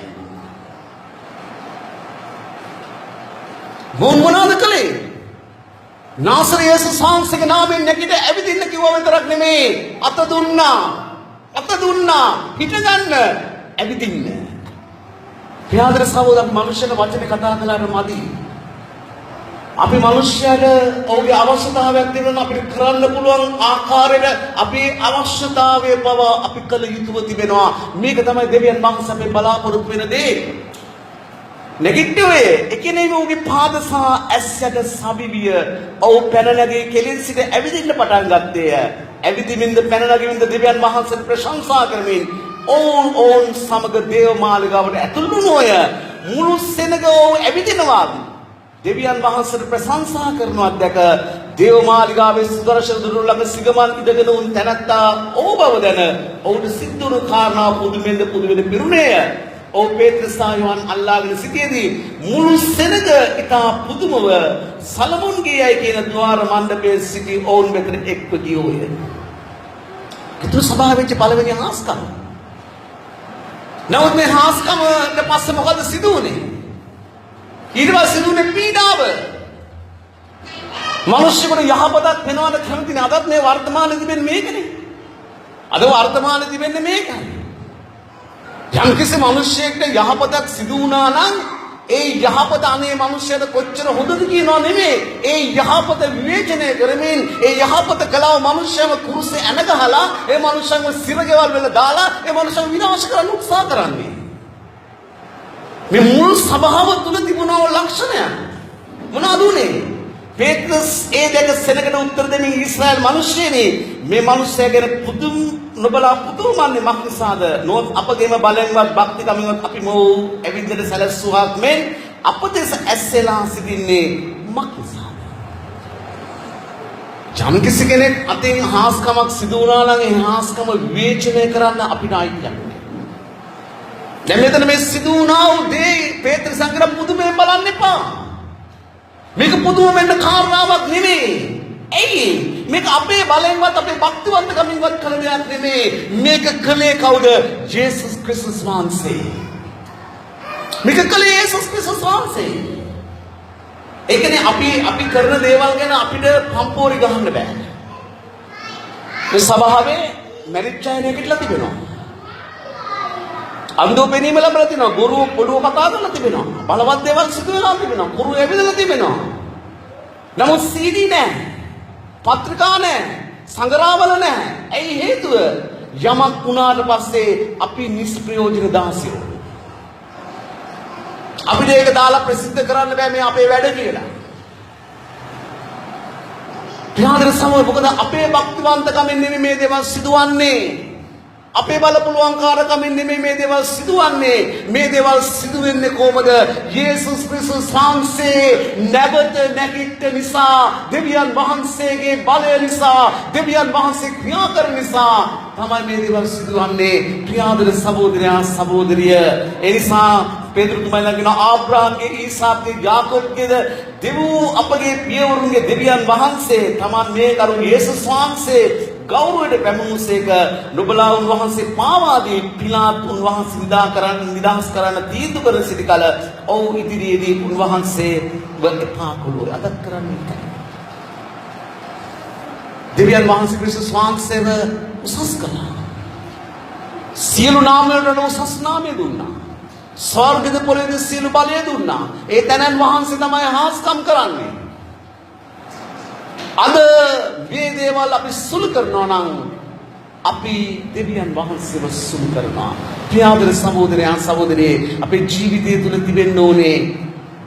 මොනවද කළේ? නාසර යේසුස් වහන්සේගේ නාමයෙන් නැගිට ඇවිදින්න කිව්ව විතරක් නෙමෙයි අත දුන්නා හිට ගන්න ඇවිදින්න. ප්‍රියදර සහෝදර මනුෂ්‍යන වචනේ කතා කළාට මදි. අපි මනුෂ්‍යයාට ඔහුගේ අවශ්‍යතාවයක් දෙන්න අපිට කරන්න පුළුවන් ආකාරයට අපේ අවශ්‍යතාවය බව අපි කළ යුතුව තිබෙනවා. මේක තමයි දෙවියන් වහන්සේ අපේ බලාපොරොත්තු වෙන දේ. නැගිට්ටුවේ එකිනෙක උගේ පාද සහ ඇස්යට සවිවිය ඔව් පැන නැගී කෙලින් සිට ඇවිදින්න පටන් ගත්තේය. ඇවිදිමින්ද පැන නැගීමින්ද දෙවියන් වහන්සේට ප්‍රශංසා කරමින් ඕන් සමග දේව මාලිගාවට ඇතුළු වුණෝය. මුළු සෙනග ඇවිදිනවා. දෙවියන් වහන්සේට ප්‍රශංසා කරනවා දැක දේව මාලිගාවේ සුදර්ශන දුරු ළඟ සිගමන් ඉඳගෙන උන් තැනැත්තා ඕ බව දැන ඔහුට සිද්ධුණු කාරණා පුදුමෙන්ද පුදුමෙද පිරුණේය. ඔව් පේත්‍රස් යෝහන් අල්ලාගෙන සිටියේදී මුළු සෙනග ඉතා පුදුමව සලමුන්ගේ යයි කියන ద్వාර මණ්ඩපයේ සිටි ඔවුන් වෙතට එක්ව ගියෝය. කිතු සභාවෙච්ච පළවෙනි හාස්කම. නමුත් මේ හාස්කමට පස්සේ මොකද සිදු වුනේ? ඊට පස්සේ සිදු වුනේ පීඩාව. මිනිස්සුන්ට යහපතක් වෙනවද කැමතිනේ? අදත් මේ වර්තමානයේ තිබෙන්නේ මේකනේ. අද වර්තමානයේ තිබෙන්නේ මේකයි. යම් කිසි මිනිසෙක්ට යහපතක් සිදු වුණා නම් ඒ යහපත අනේ මිනිසයාට කොච්චර හොඳද කියනවා නෙමෙයි. ඒ යහපත විවේචනය කරමින් ඒ යහපත කළා මිනිසයාව කුරුසේ ඇනගහලා ඒ මිනිසයාව සිරගෙවල් වල දාලා ඒ මිනිසයාව විනාශ කරන්න උත්සාහ කරන්නේ. මේ මුල් සභාව තුල තිබුණා ලක්ෂණය. මොනවද උනේ? පේත්‍රස් ඒ දෙක සෙනගට උත්තර දෙමින් ඊශ්‍රායල් මිනිස්සෙනි මේ මිනිස්සයා ගැන පුදුම නොබලා පුදුමන්නේ මක්නිසාද නොත් අපගේම බලෙන්වත් භක්තිකමින්වත් අපි මො ඇවිද්දට සැලසුවක් මෙන් අපතේ ඇස්සෙලා සිටින්නේ මක්නිසාද? යම් කිසි කෙනෙක් අතින් හාස්කමක් සිදු වුණා නම් ඒ හාස්කම විවේචනය කරන්න අපිට අයිතියක් නැහැ. දැන් මෙතන මේ සිදු වුණා වූ දේ පේත්‍රස් අංගර පුදුමෙන් බලන්න එපා. මේක පුදුම වෙන්න කාරණාවක් නෙමෙයි. ඇයි? මේක අපේ බලෙන්වත් අපේ භක්තිවන්තකමින්වත් කළ දෙයක් නෙමෙයි. මේක කළේ කවුද? ජේසුස් ක්‍රිස්තුස් වහන්සේ. මේක කළේ ජේසුස් ක්‍රිස්තුස් වහන්සේ. ඒ කියන්නේ අපි කරන දේවල් ගැන අපිට පම්පෝරි ගහන්න බෑ. මේ සභාවේ මැරිච්ච අය නැගිටලා තිබෙනවා. අන්දෝ පෙනීම ලැබලා තිනවා. ගුරු පොඩුව කතා කරලා තිබෙනවා. බලවත් දේවල් සිදු වෙලා තිබෙනවා. ගුරු ඇවිදලා තිබෙනවා. නමුත් CD නැහැ. පත්‍රිකා නැහැ. සංගරාවල නැහැ. ඇයි හේතුව? යමක් වුණාට පස්සේ අපි නිෂ්ප්‍රයෝජන දාසියෝ. අපිට ඒක දාලා ප්‍රසිද්ධ කරන්න බෑ මේ අපේ වැඩ කියලා. ප්‍රියදර සමෝය මොකද අපේ භක්තිවන්තකමෙන් නෙමෙයි මේ දේවල් සිදුවන්නේ. අපේ බලපුලුවන්කාරකමින් නෙමෙයි මේ දේවල් සිදුවන්නේ. මේ දේවල් සිදුවෙන්නේ කොහොමද? යේසුස් ක්‍රිස්තුස් වහන්සේ නැවත නැගිට නිසා, දෙවියන් වහන්සේගේ බලය නිසා, දෙවියන් වහන්සේ ක්‍රියා කරන නිසා තමයි මේ දේවල් සිදුවන්නේ. ප්‍රියාදර සහෝදරයා සහෝදරිය, ඒ නිසා පේතෘතුමා කියන ආබ්‍රාහම්ගේ, ඊසාක්ගේ, යාකෝබ්ගේද දෙවූ අපගේ පියවරුන්ගේ දෙවියන් වහන්සේ තමන් මේ කරුණ යේසුස් වහන්සේ ගෞරවයට පැමුණුසේක. නුඹලා උන්වහන්සේ පාවාදී පිලාත් උන්වහන්සේ නිදහස් කරන්න තීන්දුව කර සිටි කල ඔව් ඉදිරියේදී උන්වහන්සේ එපා කළේ. අදත් කරන්නේ ඒකයි. දෙවියන් වහන්සේ ක්‍රිස්තුස් වහන්සේව උසස් කළා. සියලු නාමවලට උසස් නාමය දුන්නා. ස්වර්ගද පොළොවේද සියලු බලය දුන්නා. ඒ තැනන් වහන්සේ තමයි හාස්කම් කරන්නේ. අද මේ දේවල් අපි සුළු කරනවා නම් අපි දෙවියන් වහන්සේව සුළු කරනවා. ප්‍රියාදර සහෝදරයන් සහෝදරියේ, අපේ ජීවිතය තුළ තිබෙන්න ඕනේ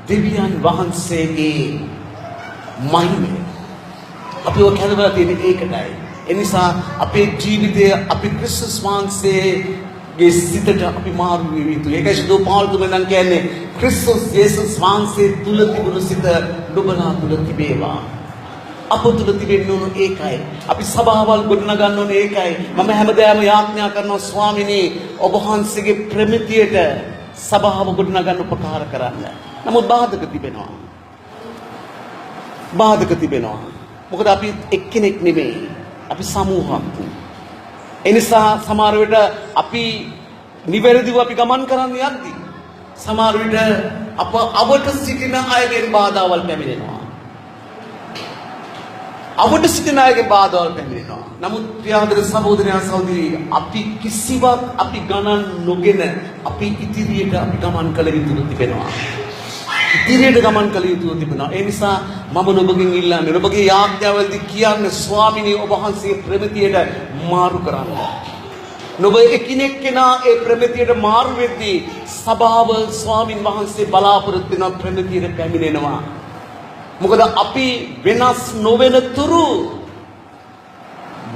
දෙවියන් වහන්සේගේ මහිමය. අපි ඔය කැදවලා තියෙන්නේ ඒකටයි. ඒ නිසා අපේ ජීවිතය අපි ක්‍රිස්තුස් වහන්සේගේ සිතට අපි මාරු වෙ යුතුයි. ඒකයි සුදු පාවුල්තුමෙන් කියන්නේ ක්‍රිස්තුස් යේසුස් වහන්සේ තුල තිබුණු සිත නුඹලා තුල තිබේවා. අප තුල තිබෙන්න ඕන ඒකයි. අපි සභාවල් ගොඩනගන්න ඕන ඒකයි. මම හැමදාම යාඥා කරනවා ස්වාමිනේ ඔබ වහන්සේගේ ප්‍රමිතියට සභාව ගොඩනගන්න උපකාර කරන්න. නමුත් බාධක තිබෙනවා. මොකද අපි එක්කෙනෙක් නෙමෙයි. අපි සමූහයක්. ඒ නිසා සමහර විට අපි නිවැරදිව අපි ගමන් කරන්න යද්දී සමහර විට අප අවට සිටින අයගෙන් බාධාවල් පැමිණෙනවා. අවට සිටින අයගෙන් බාධාවල් පැමිණෙනවා. නමුත් ප්‍රියාදර සහෝදරයන් සහෝදරී, අපි කිසිවක් අපි ගණන් නොගෙන අපි ඉදිරියට අපි ගමන් කළ යුතු තිබෙනවා. ඒ නිසා මම ඔබගෙන් ඉල්ලන්නේ, ඔබගේ යාඥාවල්දී කියන්නේ ස්වාමිනේ ඔබ වහන්සේ ප්‍රමිතියට මාරු කරන්න. ඔබ එකිනෙක කෙනා ඒ ප්‍රමිතියට මාරු වෙද්දී සභාව ස්වාමින් වහන්සේ බලාපොරොත්තු වෙන ප්‍රමිතියට පැමිණෙනවා. මොකද අපි වෙනස් නොවන තුරු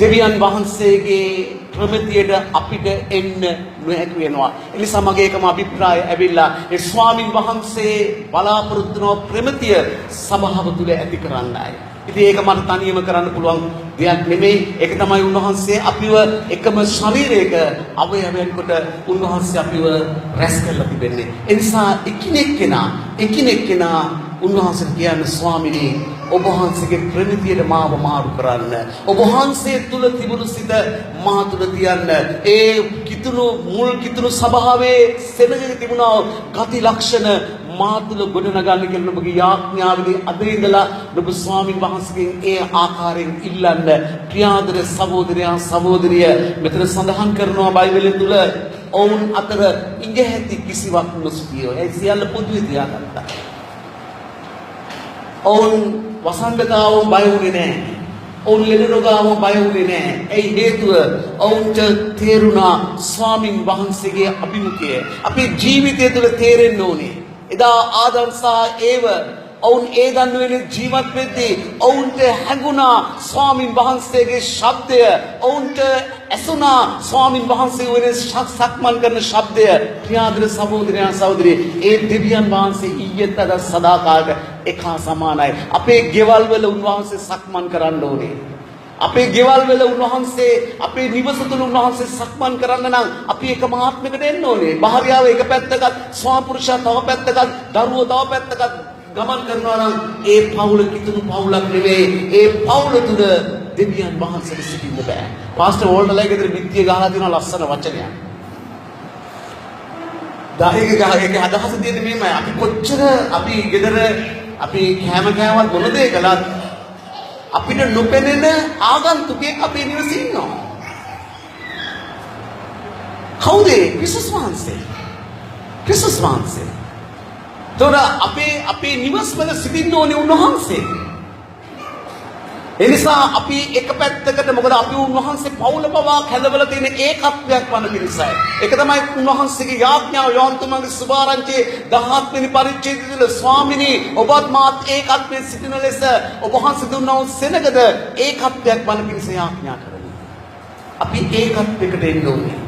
දෙවියන් වහන්සේගේ ප්‍රමිතියට අපිට එන්න නොහැකි වෙනවා. ඒ නිසා මගේ එකම අභිප්‍රාය ඇවිල්ලා ඒ ස්වාමින් වහන්සේ බලාපොරොත්තු වෙන ප්‍රමිතිය සභාව තුල ඇති කරන්නයි. ඉතින් ඒක මට තනියම කරන්න පුළුවන් දෙයක් නෙමෙයි. ඒක තමයි උන්වහන්සේ අපිව එකම ශරීරයක අවයවයන් කොට උන්වහන්සේ අපිව රැස් කරලා තිබෙන්නේ. ඒ නිසා එකිනෙක කෙනා උන්වහන්සේ කියන්නේ ස්වාමිනේ ඔබ වහන්සේගේ ප්‍රමිතියට මාව මාරු කරන්න. ඔබ වහන්සේ තුල තිබුණු සිත මා තුල තියන්න. ඒ මුල් කිතුණු සභාවේ සෙනඟේ තිබුණා ගති ලක්ෂණ මා තුල ගොඩනගන්න කියලා ඔබගේ යාඥාවේදී අද ඉඳලා ඔබ ස්වාමින් වහන්සේගෙන් ඒ ආකාරයෙන් ඉල්ලන්න. ප්‍රියාදර සහෝදරයා සහෝදරිය, මෙතන සඳහන් කරනවා බයිබලයේ තුල ඔවුන් අතර ඉඟහැති කිසිවක් නොසිතියෝ. ඒ සියල්ල පොදුවේ තියාගත්තා. ඔවුන් වසංගතාවම බය වුණේ නැහැ. ඔවුන් ලෙඩරෝගාවම බය වුණේ නැහැ. ඒ හේතුව ඔවුන්ට තේරුණා ස්වාමින් වහන්සේගේ අභිමුඛය අපේ ජීවිතය තුළ තේරෙන්න ඕනේ. එදා ආදම් සහ ඒව ඔවුන් ඒ දන්වෙන ජීවත් වෙද්දී ඔවුන්ට හැඟුණා ස්වාමින් වහන්සේගේ ශබ්දය. ඔවුන්ට ඇසුණා ස්වාමින් වහන්සේ වෙන සක්මන් කරන ශබ්දය. ප්‍රියාදර සහෝදරයන් සහෝදරී, ඒ දෙවියන් වහන්සේ ඊයේත් අද සදාකාලට එක සමානයි. අපේ ගෙවල් වල උන්වහන්සේ සක්මන් කරන්න ඕනේ. අපේ ගෙවල් වල උන්වහන්සේ, අපේ නිවස තුළ උන්වහන්සේ සක්මන් කරන්න නම් අපි එකම ආත්මයකට එන්න ඕනේ. භාර්යාව එක පැත්තකට, ස්වාමි පුරුෂයා තව පැත්තකට, දරුවෝ තව පැත්තකට ගමන් කරනවා නම් ඒ පවුල කිතුණු පවුලක් නෙවෙයි. ඒ පවුල තුල දෙවියන් වහන්සේට සිටින්න බෑ. පාස්ටර් වෝල්ටර්ලා ගෙදර පිටිය ගහලා තියෙන ලස්සන වචනයක්. දායක අදහස දෙන්නේ මේමය. අපි කොච්චර අපි ගෙදර අපි කෑමවත් මොන දේ කළත් අපිට නොපෙනෙන ආගන්තුකෙක් අපේ නිවසේ ඉන්නවා. කවුද? ක්‍රිස්තුස් වහන්සේ. තොර අපේ නිවස් වල සිටින්න ඕනේ උන්වහන්සේ. ඒ නිසා අපි එක පැත්තකට, මොකද අපි උන්වහන්සේ පවුල පවා කැඳවලා තියෙන ඒකත්වයක් වන පිරිසයි. ඒක තමයි උන්වහන්සේගේ යාඥාව. යෝහන් තුමාගේ සුභාරංචියේ 17 වෙනි පරිච්ඡේදය තුළ ස්වාමිනී ඔබත් මාත් ඒකත්වයේ සිටින ලෙස ඔබ වහන්සේ දුන්නා වූ සෙනගද ඒකත්වයක් වන පිරිස යාඥා කරනවා. අපි ඒකත් එකට එන්න ඕනේ.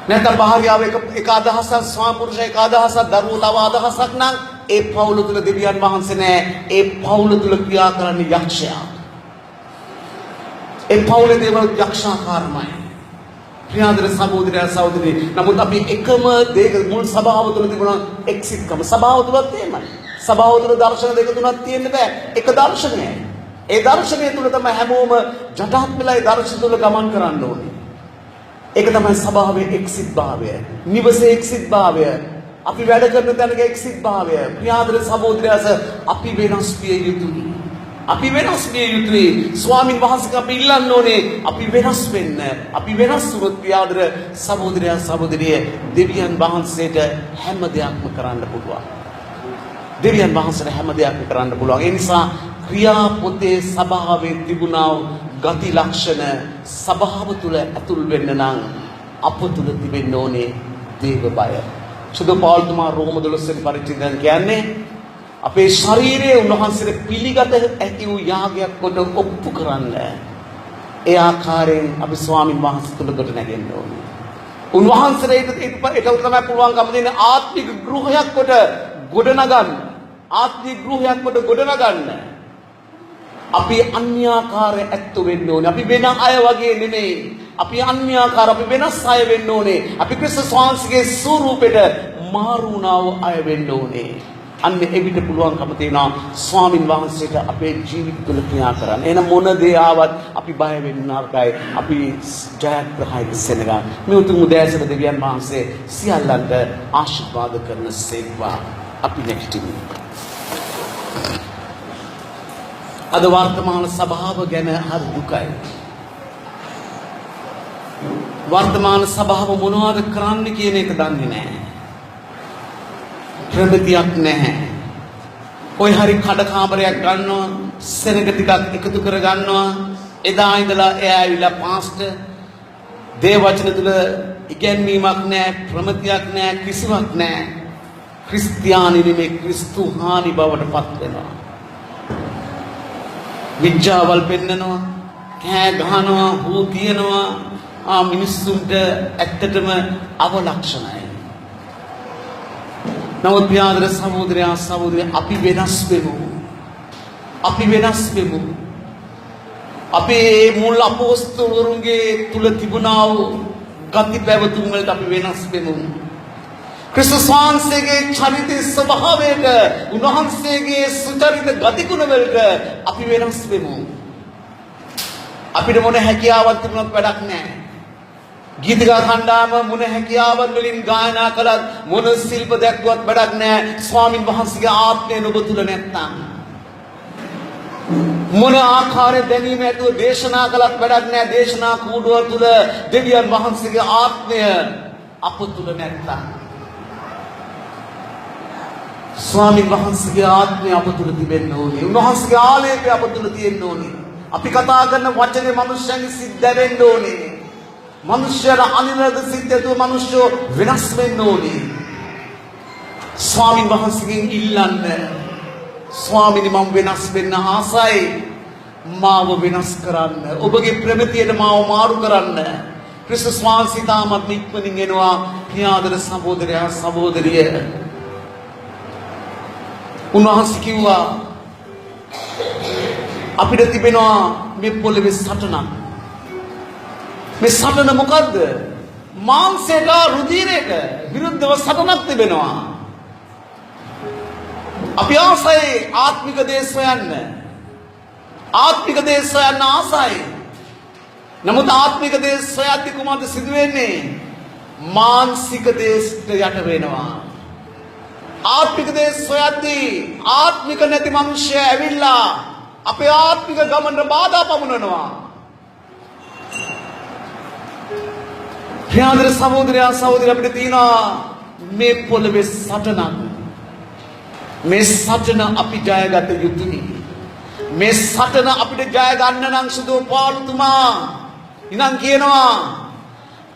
නැත්නම් භාර්යාව එක අදහසක්, ස්වාමි පුරුෂයා එක අදහසක්, දරුවෝ තව අදහසක් නම් ඒ පවුල තුල දෙවියන් වහන්සේ නැහැ. ඒ පවුල තුල ක්‍රියා කරන්නේ යක්ෂයා. ඒ පවුලේ දේවල් යක්ෂාකාරමයි. ප්‍රියාදර සහෝදරයා සහෝදරී, නමුත් අපි එකම දෙයක මුල් සභාව තුළ තිබුණා එක්සිට්කම. සභාව තුලත් එහෙමයි. සභාව තුළ දර්ශන දෙක තුනක් තියෙන්න බෑ. එක දර්ශනයයි. ඒ දර්ශනය තුළ තමයි හැමෝම ජටහත් වෙලා ඒ දර්ශන තුළ ගමන් කරන්න ඕනේ. ඒක තමයි සභාවේ එක්සිට් භාවය. නිවසේ එක්සිට් භාවය. අපි වැඩ කරන තැනක එක්සිට් භාවය. ප්‍රියාදර සහෝදරයාස අපි වෙනස් විය යුතුයි. අපි වෙනස් විය යුතුයි. ස්වාමින් වහන්සේට අපි ඉල්ලන්න ඕනේ අපි වෙනස් වෙන්න. අපි වෙනස් වුණොත් ප්‍රියාදර සහෝදරයා සහෝදරිය දෙවියන් වහන්සේට හැම දෙයක්ම කරන්න පුළුවන්. දෙවියන් වහන්සේට හැම දෙයක්ම කරන්න පුළුවන්. ඒ නිසා ක්‍රියා පොතේ සභාවේ තිබුණා ගති ලක්ෂණ සභාව තුළ ඇතුල් වෙන්න නම් අප තුළ තිබෙන්න ඕනේ දේව බය. සුදු පෞල්තුමා රෝම 12 වෙනි පරිච්ඡේදයෙන් කියන්නේ අපේ ශරීරයේ උන්වහන්සේට පිළිගත හැකි වූ යාගයක් කොට ඔප්පු කරන්න. ඒ ආකාරයෙන් අපි ස්වාමින් වහන්සේ තුළ කොට නැගෙන්න ඕනේ. උන්වහන්සේට ඒක තමයි පුළුවන්කම දෙන ආත්මික ගෘහයක් කොට ගොඩනගන්න. ආත්මික ගෘහයක් කොට ගොඩනගන්න. අපි අන්‍යාකාර ඇත්තු වෙන්න ඕනේ. අපි වෙන අය වගේ නෙමෙයි. අපි අන්‍යාකාර, අපි වෙනස් අය වෙන්න ඕනේ. අපි ක්‍රිස්තුස් වහන්සේගේ ස්වරූපෙට මාරු වුණා වූ අය වෙන්න ඕනේ. අන්න එවිට පුළුවන්කම තියෙනවා ස්වාමින් වහන්සේට අපේ ජීවිත තුළ ක්‍රියා කරන්න. එහෙනම් මොන දේ ආවත් අපි බය වෙන්න නරකයි. අපි ජයග්‍රහයි සෙනගා. මේ උතුම් උදෑසන දෙවියන් වහන්සේ සියල්ලන්ට ආශිර්වාද කරන සේක්වා. අපි නැගිටිමු. අද වර්තමාන සභාව ගැන හරි දුකයි. වර්තමාන සභාව මොනවද කරන්න කියන එක දන්නේ නැහැ. ප්‍රගතියක් නැහැ. කොයි හරි කඩ කාමරයක් ගන්නවා, සෙනග ටිකක් එකතු කර ගන්නවා. එදා ඉඳලා එයා ඇවිල්ලා පාස්ටර් දේව වචන තුල ඉගැන්වීමක් නැහැ, ප්‍රමතියක් නැහැ, කිසිවක් නැහැ. ක්‍රිස්තියානි නෙමේ ක්‍රිස්තු හානි බවට පත් වෙනවා. විඥාවල් පෙන්නනවා, කෑ ගහනවා, හූ කියනවා. මිනිස්සුන්ට ඇත්තටම අවලක්ෂණයි. නමුත් ප්‍රියාදර සහෝදරයා සහෝදරිය අපි වෙනස් වෙමු. අපි වෙනස් වෙමු. අපේ මුල් අපෝස්තලවරුන්ගේ තුල තිබුණා වූ ගති පැවතුම් වලට අපි වෙනස් වෙමු. ක්‍රිස්තුස් වහන්සේගේ චරිත ස්වභාවයට, උන්වහන්සේගේ සුචරිත ගතිගුණ වලට අපි වෙනස් වෙමු. අපිට මොන හැකියාවක් තිබුණත් වැඩක් නැහැ. ගීතිකා කණ්ඩායම මොන හැකියාවන් වලින් ගායනා කළත්, මොන ශිල්ප දැක්වුවත් වැඩක් නැහැ. ස්වාමින් වහන්සේගේ ආත්මය ඔබ තුල නැත්නම්, මොන ආකාරයෙන් දැනීම ඇතුව දේශනා කළත් වැඩක් නැහැ. දේශනා කූඩුව තුල දෙවියන් වහන්සේගේ ආත්මය අප තුල නැත්නම්, ස්වාමින් වහන්සේගේ ආත්මය අප තුල තිබෙන්න ඕනේ. උන්වහන්සේගේ ආලේපය අප තුල තියෙන්න ඕනේ. අපි කතා කරන වචනේ මනුෂ්‍යයන්ගේ සිත් දැවෙන්න ඕනේ. මනුෂ්‍යයර අනිරද සිත් ඇතුව මනුෂ්‍යෝ වෙනස් වෙන්න ඕනේ. ස්වාමින් වහන්සේගෙන් ඉල්ලන්න, ස්වාමිනි මම වෙනස් වෙන්න ආසයි. මාව වෙනස් කරන්න. ඔබගේ ප්‍රමිතියට මාව මාරු කරන්න. ක්‍රිස්තුස් වහන්සේ තාමත් ඉක්මනින් එනවා. ප්‍රියාදර සහෝදරයා සහෝදරිය, උන්වහන්සේ කිව්වා අපිට තිබෙනවා මේ පොළවේ සටනක්. මේ සටන මොකද්ද? මාංශයට රුධිරයට විරුද්ධව සටනක් තිබෙනවා. අපි ආසයි ආත්මික දේ සොයන්න. ආත්මික දේ සොයන්න ආසයි. නමුත් ආත්මික දේ සොයද්දී කුමක්ද සිදු වෙන්නේ? මානසික දේට යට වෙනවා. ආත්මික දේ සොයද්දී ආත්මික නැති මිනිස්සු ඇවිල්ලා අපේ ආත්මික ගමනට බාධා පමුණනවා. ප්‍රියාදර සහෝදරයා සහෝදරිය, අපිට තියෙනවා මේ පොළවේ සටනක්. මේ සටන අපි ජයගත යුතුයි. මේ සටන අපිට ජය ගන්න නම් සුදු පාළුතුමා ඉනම් කියනවා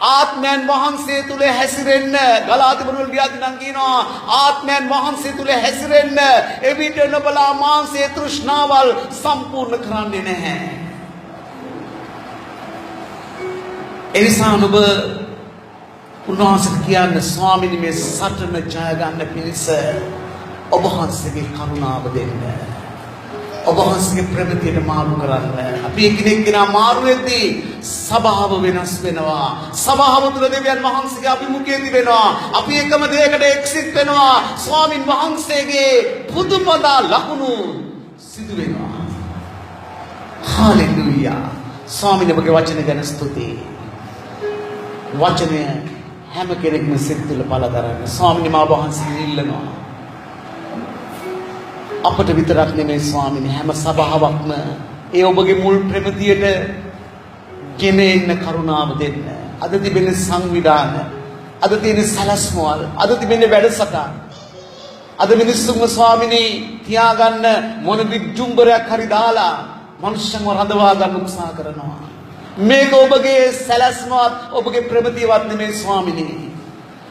ආත්මයන් වහන්සේ තුල හැසිරෙන්න. ගලාතිපුර වල ගියාදී නම් කියනවා ආත්මයන් වහන්සේ තුල හැසිරෙන්න. එවිට නොබලා මාංශයේ තෘෂ්ණාවල් සම්පූර්ණ කරන්නේ නැහැ. එනිසා ඔබ උන්වහන්සේට කියන්න ස්වාමීනි මේ සටන ජය ගන්න පිණිස ඔබ වහන්සේගේ කරුණාව දෙන්න. ඔබ වහන්සේගේ ප්‍රගතියට මාරු කරන්න. අපි එකිනෙකා මාරු වෙද්දී සභාව වෙනස් වෙනවා. සභාව තුළ දෙවියන් වහන්සේගේ අභිමුඛය තිබෙනවා. අපි එකම දෙයකට එක්සිට් වෙනවා. ස්වාමින් වහන්සේගේ පුදුමදා ලකුණු සිදු වෙනවා. හාලෙලූයා. ස්වාමීන් ඔබගේ වචන ගැන ස්තුතියි. වචනය හැම කෙනෙක්ම සිත තුළ පළදරන්න. ස්වාමීන් වහන්සේ ඉල්ලනවා. අපට විතරක් නෙමෙයි ස්වාමීනි හැම සභාවක්ම ඒ ඔබගේ මුල් ප්‍රමිතියට ගෙන එන්න කරුණාව දෙන්න. අද තිබෙන සංවිධාන, අද තියෙන සලස්මවල්, අද තිබෙන වැඩසටහන්, අද මිනිස්සුන්ව ස්වාමීනි තියාගන්න මොන විජ්ජුම්බරයක් හරි දාලා මනුෂ්‍යන්ව රඳවා ගන්න උත්සාහ කරනවා. මේක ඔබගේ සලස්මවත් ඔබගේ ප්‍රමිතියවත් නෙමෙයි ස්වාමීනි.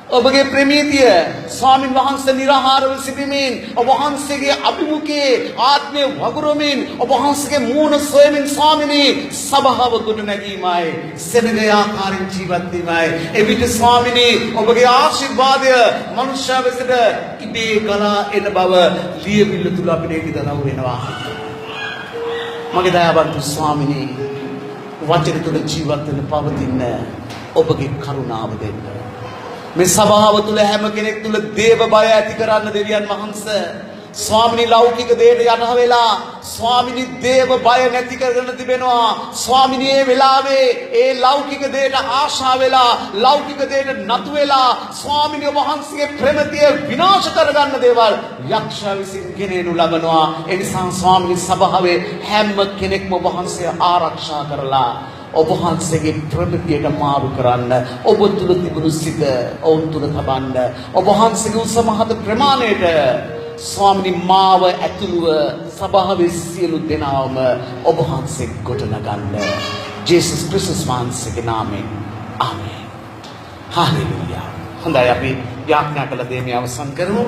ඔබගේ ප්‍රමිතිය ස්වාමින් වහන්සේ නිරාහාරව සිටීමෙන් ඔබ වහන්සේගේ අභිමුඛයේ ආත්මය වගුරුමින් ඔබ වහන්සේගේ මූණ සොයමින් ස්වාමිනී සභාව ගොඩ නැගීමයි සෙනගේ ආකාරයෙන් ජීවත් වීමයි. එවිට ස්වාමිනී ඔබගේ ආශිර්වාදය මනුෂ්‍ය වෙසට ඉබේ ගලා එන බව ලියවිල්ල තුල අපිට ඉදරව් වෙනවා. මගේ දයාවන්ත ස්වාමිනී වචන තුල ජීවත් වෙන පවතින ඔබගේ කරුණාව දෙන්න. මේ සභාව තුළ හැම කෙනෙක් තුළ දේව බය ඇති කරන්න දෙවියන් වහන්සේ ස්වාමිනී ලෞකික දෙයට යට වෙලා ස්වාමිනී දේව බය නැති කරගෙන තිබෙනවා. ස්වාමිනී මේ වෙලාවේ ඒ ලෞකික දෙයට ආශා වෙලා ලෞකික දෙයට නතු වෙලා ස්වාමිනී වහන්සේගේ ප්‍රමිතිය විනාශ කරගන්න දේවල් යක්ෂයා විසින් ගෙනෙනු ලබනවා. ඒ නිසා ස්වාමිනී සභාවේ හැම කෙනෙක්ම වහන්සේ ආරක්ෂා කරලා ඔබ වහන්සේගේ ප්‍රමිතියට මාරු කරන්න, ඔබ තුල තිබුණු සිත ඔවුන් තුල තබන්න, ඔබ වහන්සේගේ උසමහත් ප්‍රමාණයට ස්වාමිනී මාව ඇතුළුව සභාවේ සියලු දෙනාම ඔබ වහන්සේ ගොඩනගන්න. ජේසුස් ක්‍රිස්තුස් වහන්සේගේ නාමයෙන් ආමේන්. හාලෙලූයා. හොඳයි අපි යාඥා කළ දේ මේ අවසන් කරමු.